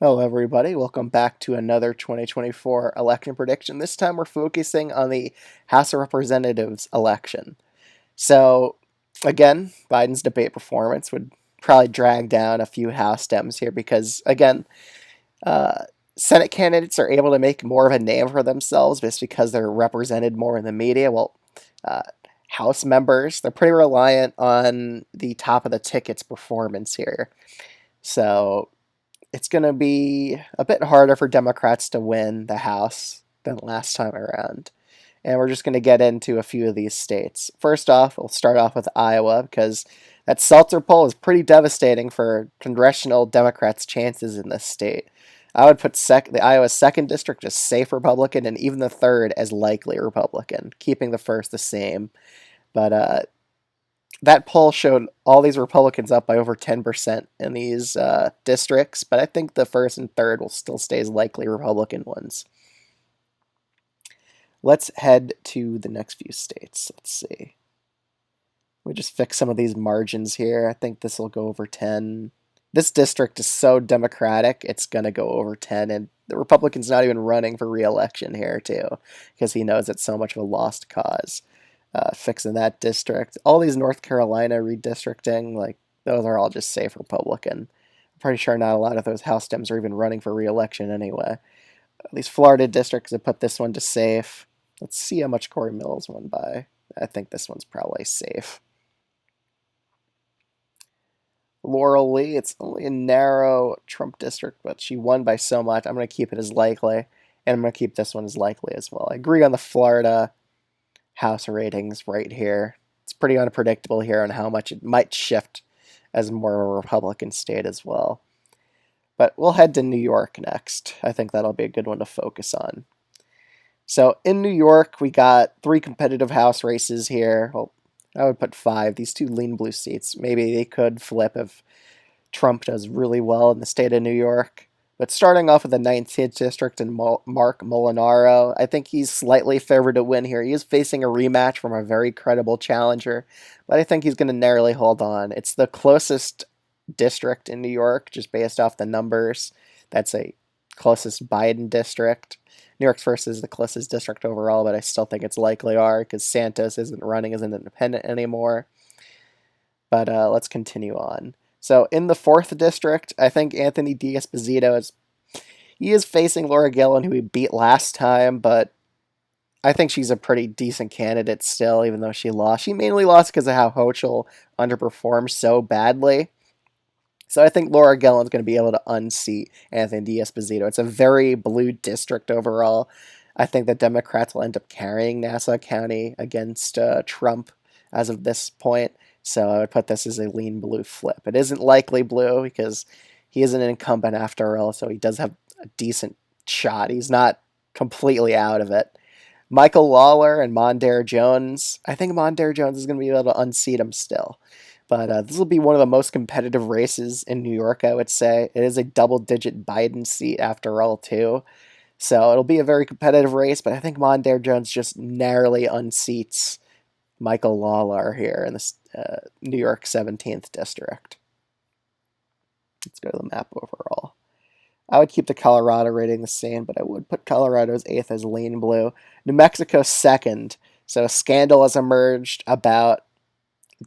Hello, everybody. Welcome back to another 2024 election prediction. This time we're focusing on the House of Representatives election. So, again, Biden's debate performance would probably drag down a few House Dems here because, again, uh, Senate candidates are able to make more of a name for themselves just because they're represented more in the media. Well, uh, House members, they're pretty reliant on the top of the ticket's performance here. So, it's going to be a bit harder for Democrats to win the House than last time around. And we're just going to get into a few of these states. First off, we'll start off with Iowa because that Seltzer poll is pretty devastating for congressional Democrats' chances in this state. I would put the Iowa 2nd district as safe Republican and even the 3rd as likely Republican, keeping the first the same. But that poll showed all these Republicans up by over 10% in these districts, but I think the 1st and 3rd will still stay as likely Republican ones. Let's head to the next few states. Let's see. We just fix some of these margins here. I think this will go over 10. This district is so Democratic, it's going to go over 10, and the Republican's not even running for re-election here, too, because he knows it's so much of a lost cause. Fixing that district. All these North Carolina redistricting, like, those are all just safe Republican. I'm pretty sure not a lot of those House Dems are even running for re-election anyway. These Florida districts, I put this one to safe. Let's see how much Corey Mills won by. I think this one's probably safe. Laurel Lee, it's only a narrow Trump district, but she won by so much. I'm going to keep it as likely, and I'm going to keep this one as likely as well. I agree on the Florida House ratings right here. It's pretty unpredictable here on how much it might shift as more of a Republican state as well. But we'll head to New York next. I think that'll be a good one to focus on. So in New York, we got 3 competitive House races here. Well, I would put 5. These 2 lean blue seats, maybe they could flip if Trump does really well in the state of New York. But starting off with the 19th district and Mark Molinaro, I think he's slightly favored to win here. He is facing a rematch from a very credible challenger, but I think he's going to narrowly hold on. It's the closest district in New York, just based off the numbers. That's a closest Biden district. New York's first is the closest district overall, but I still think it's likely are because Santos isn't running as an independent anymore. But let's continue on. So in the 4th district, I think Anthony D'Esposito is facing Laura Gillen, who he beat last time, but I think she's a pretty decent candidate still, even though she lost. She mainly lost because of how Hochul underperformed so badly. So I think Laura Gillen's going to be able to unseat Anthony D'Esposito. It's a very blue district overall. I think the Democrats will end up carrying Nassau County against Trump as of this point. So I would put this as a lean blue flip. It isn't likely blue because he is an incumbent after all, so he does have a decent shot. He's not completely out of it. Michael Lawler and Mondaire Jones. I think Mondaire Jones is going to be able to unseat him still. But this will be one of the most competitive races in New York, I would say. It is a double-digit Biden seat after all, too. So it'll be a very competitive race, but I think Mondaire Jones just narrowly unseats Michael Lawler here in the New York 17th district. Let's go to the map overall. I would keep the Colorado rating the same, but I would put Colorado's 8th as lean blue. New Mexico 2nd. So a scandal has emerged about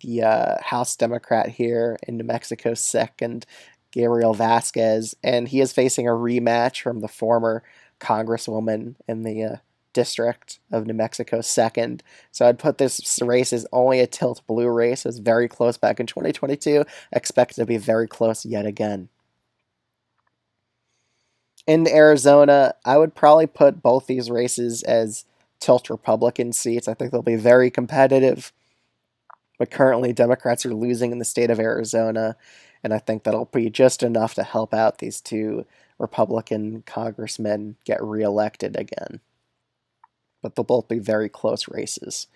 the House Democrat here in New Mexico 2nd, Gabriel Vasquez, and he is facing a rematch from the former Congresswoman in the district of New Mexico 2nd. So I'd put this race as only a tilt blue race. It was very close back in 2022. Expected to be very close yet again. In Arizona, I would probably put both these races as tilt Republican seats. I think they'll be very competitive. But currently, Democrats are losing in the state of Arizona, and I think that'll be just enough to help out these 2 Republican congressmen get reelected again. But they'll both be very close races.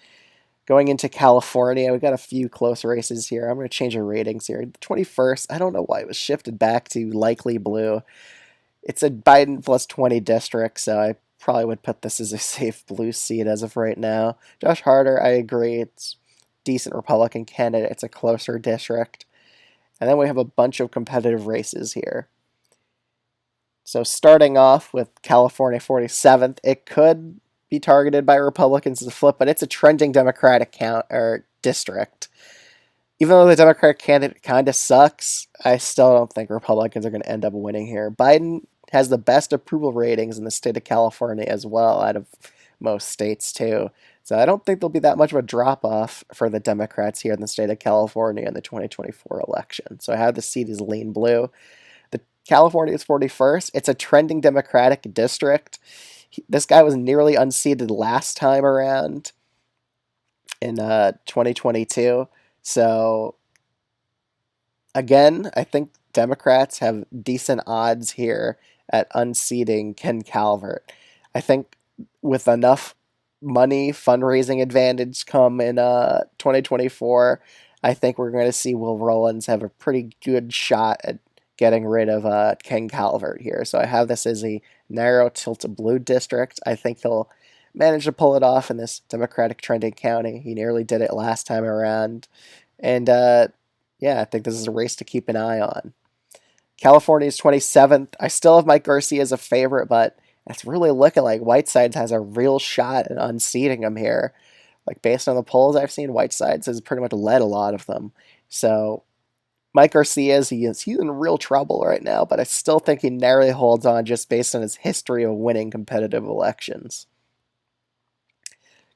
Going into California, we've got a few close races here. I'm going to change the ratings here. The 21st, I don't know why it was shifted back to likely blue. It's a Biden plus 20 district, so I probably would put this as a safe blue seat as of right now. Josh Harder, I agree. It's decent Republican candidate. It's a closer district. And then we have a bunch of competitive races here. So starting off with California 47th, it could be targeted by Republicans as a flip, but it's a trending Democratic count or district. Even though the Democratic candidate kind of sucks, I still don't think Republicans are going to end up winning here. Biden has the best approval ratings in the state of California as well, out of most states too. So I don't think there'll be that much of a drop off for the Democrats here in the state of California in the 2024 election. So I have the seat as lean blue. The California is 41st. It's a trending Democratic district. This guy was nearly unseated last time around in 2022. So again, I think Democrats have decent odds here at unseating Ken Calvert. I think with enough money, fundraising advantage come in 2024, I think we're going to see Will Rollins have a pretty good shot at getting rid of Ken Calvert here. So I have this as a narrow tilt blue district. I think he'll manage to pull it off in this Democratic trending county. He nearly did it last time around. And yeah, I think this is a race to keep an eye on. California is 27th. I still have Mike Garcia as a favorite, but it's really looking like Whitesides has a real shot at unseating him here. Like, based on the polls I've seen, Whitesides has pretty much led a lot of them. So Mike Garcia, he's in real trouble right now, but I still think he narrowly holds on just based on his history of winning competitive elections.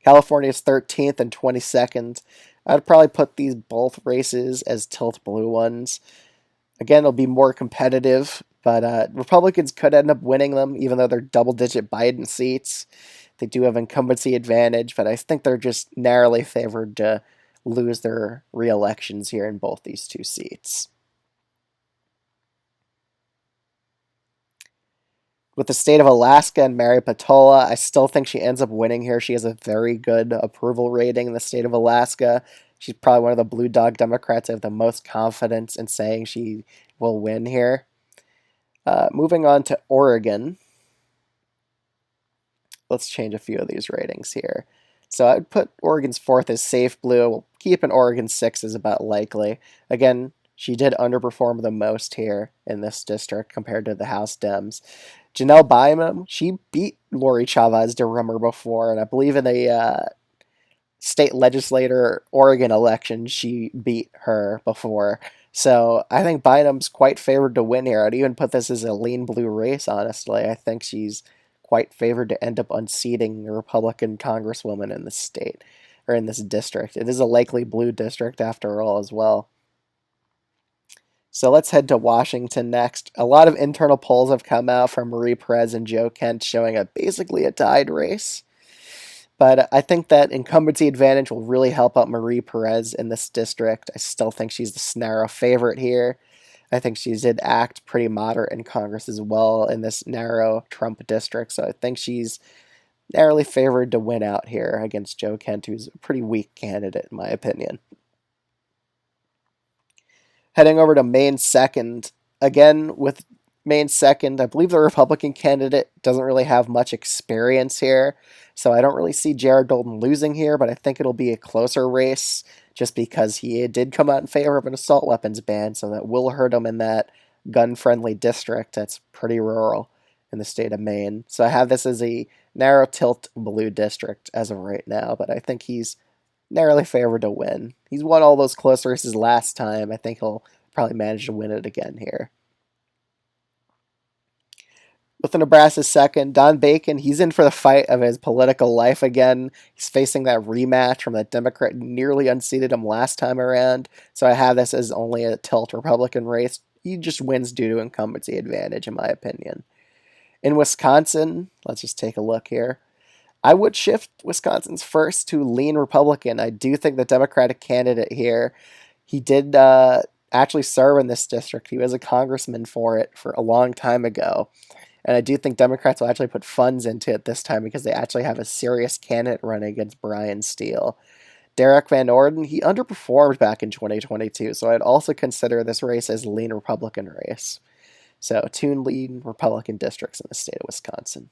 California is 13th and 22nd. I'd probably put these both races as tilt blue ones. Again, it'll be more competitive, but Republicans could end up winning them, even though they're double-digit Biden seats. They do have incumbency advantage, but I think they're just narrowly favored to lose their re-elections here in both these two seats. With the state of Alaska and Mary Patola, I still think she ends up winning here. She has a very good approval rating in the state of Alaska. She's probably one of the blue dog Democrats I have the most confidence in saying she will win here. Moving on to Oregon. Let's change a few of these ratings here. So I would put Oregon's 4th as safe blue. We'll keep an Oregon 6 as about likely. Again, she did underperform the most here in this district compared to the House Dems. Janelle Bynum, she beat Lori Chavez de Rummer before, and I believe in the state legislator Oregon election, she beat her before. So I think Bynum's quite favored to win here. I'd even put this as a lean blue race, honestly. I think she's quite favored to end up unseating a Republican congresswoman in this state, or in this district. It is a likely blue district after all as well. So let's head to Washington next. A lot of internal polls have come out from Marie Perez and Joe Kent showing basically a tied race. But I think that incumbency advantage will really help out Marie Perez in this district. I still think she's the narrow favorite here. I think she did act pretty moderate in Congress as well in this narrow Trump district. So I think she's narrowly favored to win out here against Joe Kent, who's a pretty weak candidate in my opinion. Heading over to Maine 2nd. Again, with Maine 2nd, I believe the Republican candidate doesn't really have much experience here. So I don't really see Jared Golden losing here, but I think it'll be a closer race just because he did come out in favor of an assault weapons ban, so that will hurt him in that gun-friendly district that's pretty rural in the state of Maine. So I have this as a narrow tilt blue district as of right now, but I think he's narrowly favored to win. He's won all those close races last time. I think he'll probably manage to win it again here. With the Nebraska 2nd, Don Bacon, he's in for the fight of his political life again. He's facing that rematch from the Democrat who nearly unseated him last time around. So I have this as only a tilt Republican race. He just wins due to incumbency advantage, in my opinion. In Wisconsin, let's just take a look here. I would shift Wisconsin's first to lean Republican. I do think the Democratic candidate here, he did actually serve in this district. He was a congressman for it for a long time ago. And I do think Democrats will actually put funds into it this time because they actually have a serious candidate running against Brian Steele. Derek Van Orden, he underperformed back in 2022, so I'd also consider this race as a lean Republican race. So, two lean Republican districts in the state of Wisconsin.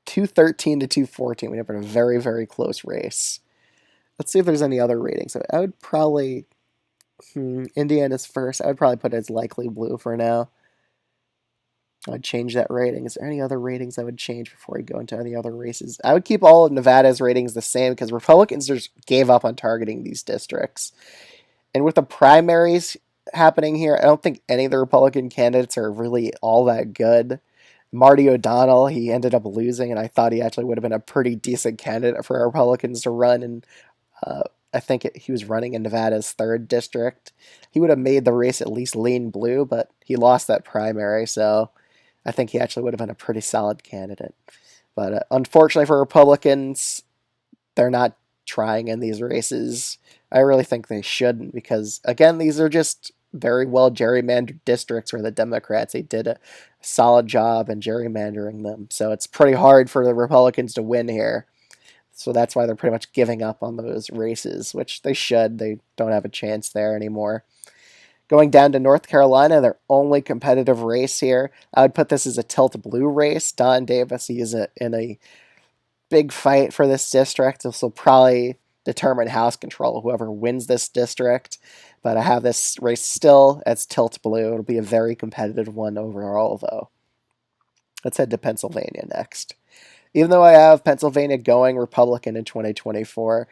213 to 214, we have a very, very close race. Let's see if there's any other ratings. I would probably, Indiana's first. I would probably put it as likely blue for now. I'd change that rating. Is there any other ratings I would change before I go into any other races? I would keep all of Nevada's ratings the same because Republicans just gave up on targeting these districts. And with the primaries happening here, I don't think any of the Republican candidates are really all that good. Marty O'Donnell, he ended up losing, and I thought he actually would have been a pretty decent candidate for Republicans to run. And uh, I think he was running in Nevada's 3rd district. He would have made the race at least lean blue, but he lost that primary, so I think he actually would have been a pretty solid candidate. But unfortunately for Republicans, they're not trying in these races. I really think they shouldn't because, again, these are just very well gerrymandered districts where the Democrats they did a solid job in gerrymandering them. So it's pretty hard for the Republicans to win here. So that's why they're pretty much giving up on those races, which they should. They don't have a chance there anymore. Going down to North Carolina, their only competitive race here. I would put this as a tilt blue race. Don Davis, he is in a big fight for this district. This will probably determine House control, whoever wins this district. But I have this race still as tilt blue. It'll be a very competitive one overall, though. Let's head to Pennsylvania next. Even though I have Pennsylvania going Republican in 2024,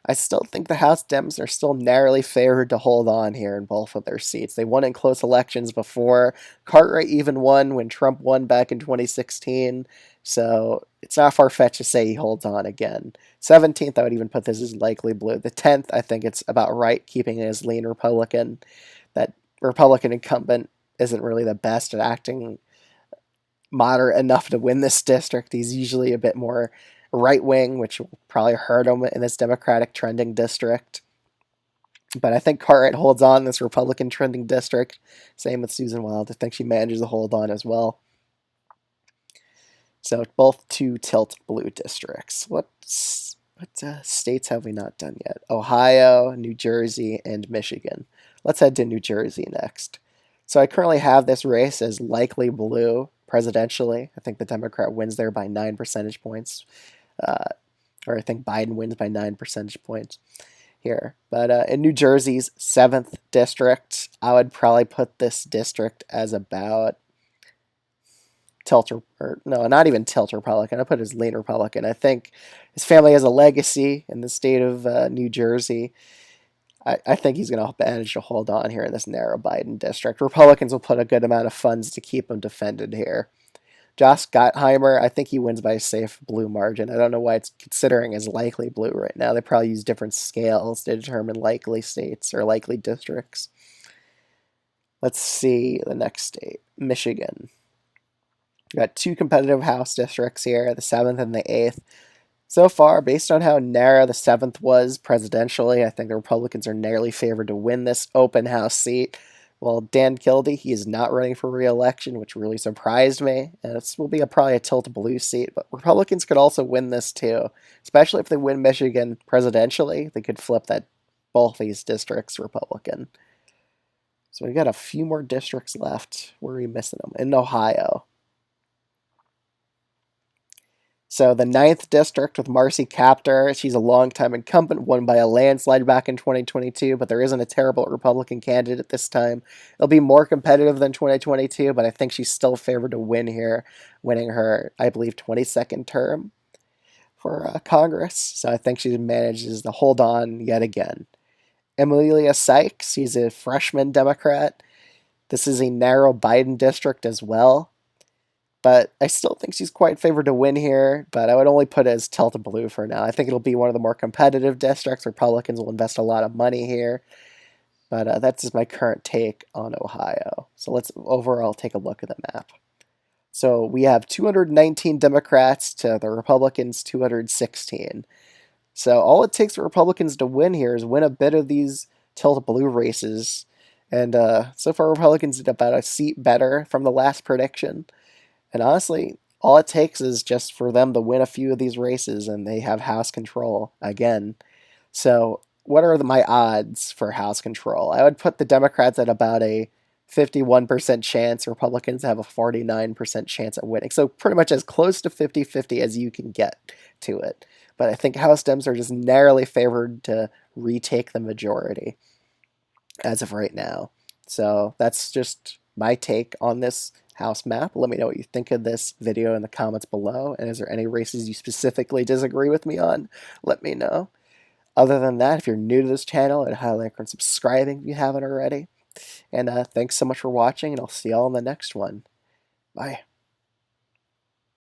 I still think the House Dems are still narrowly favored to hold on here in both of their seats. They won in close elections before. Cartwright even won when Trump won back in 2016. So it's not far-fetched to say he holds on again. 17th, I would even put this as likely blue. The 10th, I think it's about right, keeping it as lean Republican. That Republican incumbent isn't really the best at acting moderate enough to win this district. He's usually a bit more right wing, which will probably hurt him in this Democratic trending district. But I think Cartwright holds on in this Republican trending district. Same with Susan Wild. I think she manages to hold on as well. So both 2 tilt blue districts. What states have we not done yet? Ohio, New Jersey, and Michigan. Let's head to New Jersey next. So I currently have this race as likely blue presidentially. I think the Democrat wins there by 9 percentage points. Or I think Biden wins by 9 percentage points here. But in New Jersey's 7th district, I would probably put this district as about tilt or no, not even tilt Republican. I put it as lean Republican. I think his family has a legacy in the state of New Jersey. I think he's going to manage to hold on here in this narrow Biden district. Republicans will put a good amount of funds to keep him defended here. Josh Gottheimer, I think he wins by a safe blue margin. I don't know why it's considering as likely blue right now. They probably use different scales to determine likely states or likely districts. Let's see the next state, Michigan. We've got 2 competitive House districts here, the 7th and the 8th. So far, based on how narrow the 7th was presidentially, I think the Republicans are narrowly favored to win this open House seat. Well, Dan Kildee, he is not running for re-election, which really surprised me. And this will be probably a tilt blue seat, but Republicans could also win this too, especially if they win Michigan presidentially. They could flip that both these districts Republican. So we got a few more districts left. Where are we missing them? In Ohio. So the 9th district with Marcy Kaptur, she's a longtime incumbent, won by a landslide back in 2022, but there isn't a terrible Republican candidate this time. It'll be more competitive than 2022, but I think she's still favored to win here, winning her, I believe, 22nd term for Congress. So I think she manages to hold on yet again. Emilia Sykes, she's a freshman Democrat. This is a narrow Biden district as well. But I still think she's quite favored to win here, but I would only put it as tilt blue for now. I think it'll be one of the more competitive districts. Republicans will invest a lot of money here. But that's just my current take on Ohio. So let's overall take a look at the map. So we have 219 Democrats to the Republicans' 216. So all it takes for Republicans to win here is win a bit of these tilt blue races. And so far, Republicans did about a seat better from the last prediction. And honestly, all it takes is just for them to win a few of these races and they have House control again. So what are my odds for House control? I would put the Democrats at about a 51% chance. Republicans have a 49% chance at winning. So pretty much as close to 50-50 as you can get to it. But I think House Dems are just narrowly favored to retake the majority as of right now. So that's just my take on this House map. Let me know what you think of this video in the comments below. And is there any races you specifically disagree with me on? Let me know. Other than that, if you're new to this channel, I'd highly recommend subscribing if you haven't already. And thanks so much for watching, and I'll see y'all in the next one. Bye.